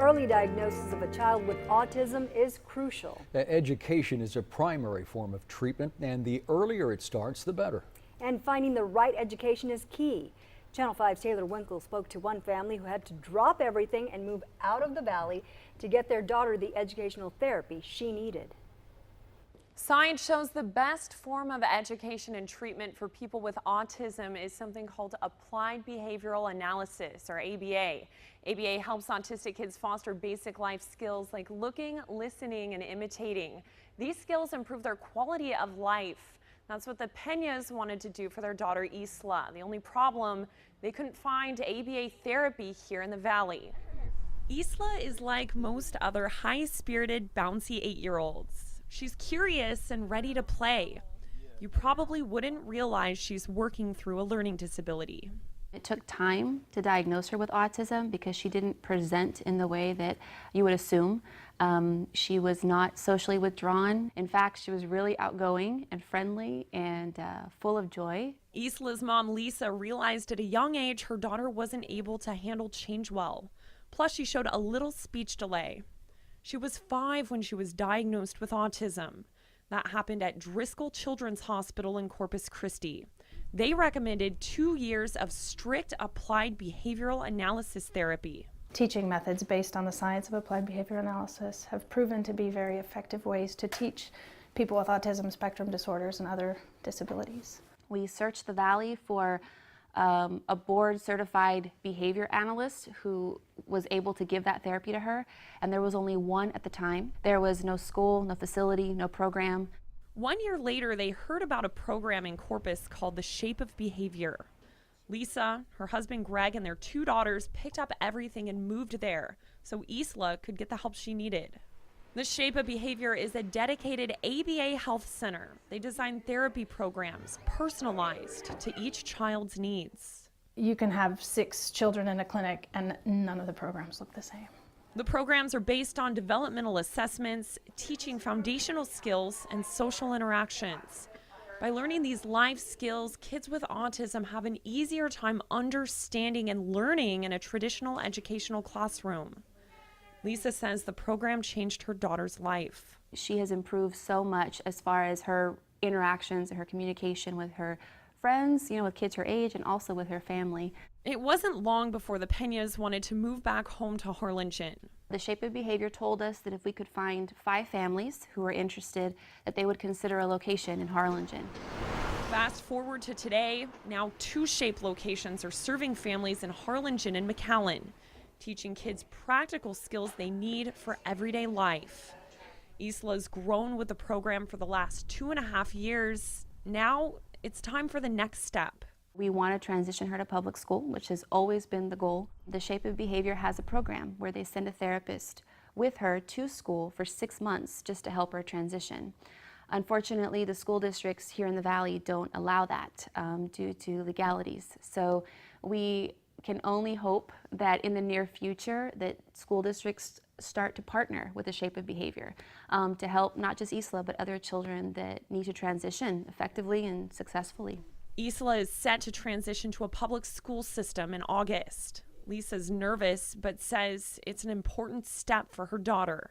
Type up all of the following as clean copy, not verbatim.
Early diagnosis of a child with autism is crucial. Education is a primary form of treatment, and the earlier it starts, the better. And finding the right education is key. Channel 5's Taylor Winkle spoke to one family who had to drop everything and move out of the valley to get their daughter the educational therapy she needed. Science shows the best form of education and treatment for people with autism is something called applied behavioral analysis, or ABA. ABA helps autistic kids foster basic life skills like looking, listening, and imitating. These skills improve their quality of life. That's what the Peñas wanted to do for their daughter Isla. The only problem, they couldn't find ABA therapy here in the valley. Isla is like most other high-spirited, bouncy 8-year-olds. She's curious and ready to play. You probably wouldn't realize she's working through a learning disability. It took time to diagnose her with autism because she didn't present in the way that you would assume. She was not socially withdrawn. In fact, she was really outgoing and friendly and full of joy. Isla's mom, Lisa, realized at a young age her daughter wasn't able to handle change well. Plus, she showed a little speech delay. She was 5 when she was diagnosed with autism. That happened at Driscoll Children's Hospital in Corpus Christi. They recommended 2 years of strict applied behavioral analysis therapy. Teaching methods based on the science of applied behavior analysis have proven to be very effective ways to teach people with autism spectrum disorders and other disabilities. We searched the valley for a board-certified behavior analyst who was able to give that therapy to her, and there was only one at the time. There was no school, no facility, no program. 1 year later, they heard about a program in Corpus called The Shape of Behavior. Lisa, her husband Greg, and their 2 daughters picked up everything and moved there so Isla could get the help she needed. The Shape of Behavior is a dedicated ABA health center. They design therapy programs personalized to each child's needs. You can have 6 children in a clinic and none of the programs look the same. The programs are based on developmental assessments, teaching foundational skills and social interactions. By learning these life skills, kids with autism have an easier time understanding and learning in a traditional educational classroom. Lisa says the program changed her daughter's life. She has improved so much as far as her interactions and her communication with her friends, with kids her age, and also with her family. It wasn't long before the Peñas wanted to move back home to Harlingen. The Shape of Behavior told us that if we could find 5 families who were interested, that they would consider a location in Harlingen. Fast forward to today, now 2 Shape locations are serving families in Harlingen and McAllen, teaching kids practical skills they need for everyday life. Isla's grown with the program for the last 2.5 years. Now it's time for the next step. We want to transition her to public school, which has always been the goal. The Shape of Behavior has a program where they send a therapist with her to school for 6 months just to help her transition. Unfortunately, the school districts here in the valley don't allow that due to legalities. So we can only hope that in the near future that school districts start to partner with the Shape of Behavior to help not just Isla but other children that need to transition effectively and successfully. Isla is set to transition to a public school system in August. Lisa's nervous but says it's an important step for her daughter.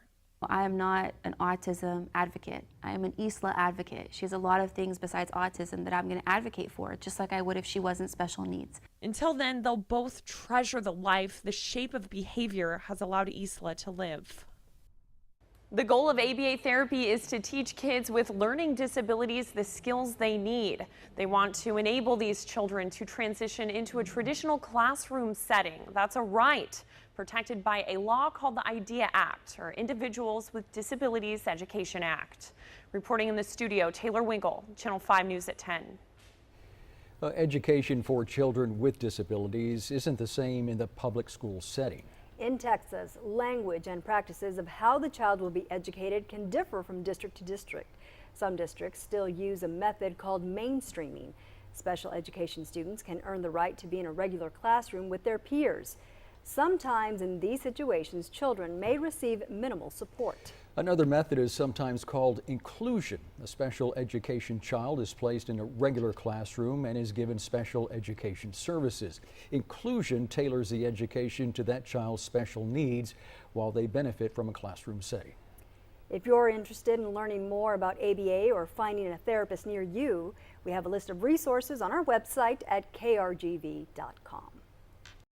I am not an autism advocate. I am an Isla advocate. She has a lot of things besides autism that I'm going to advocate for, just like I would if she wasn't special needs. Until then, they'll both treasure the life the Shape of Behavior has allowed Isla to live. The goal of ABA therapy is to teach kids with learning disabilities the skills they need. They want to enable these children to transition into a traditional classroom setting. That's a right protected by a law called the IDEA Act, or Individuals with Disabilities Education Act. Reporting in the studio, Taylor Winkle, Channel 5 News at 10. Education for children with disabilities isn't the same in the public school setting. In Texas, language and practices of how the child will be educated can differ from district to district. Some districts still use a method called mainstreaming. Special education students can earn the right to be in a regular classroom with their peers. Sometimes in these situations, children may receive minimal support. Another method is sometimes called inclusion. A special education child is placed in a regular classroom and is given special education services. Inclusion tailors the education to that child's special needs while they benefit from a classroom setting. If you're interested in learning more about ABA or finding a therapist near you, we have a list of resources on our website at krgv.com.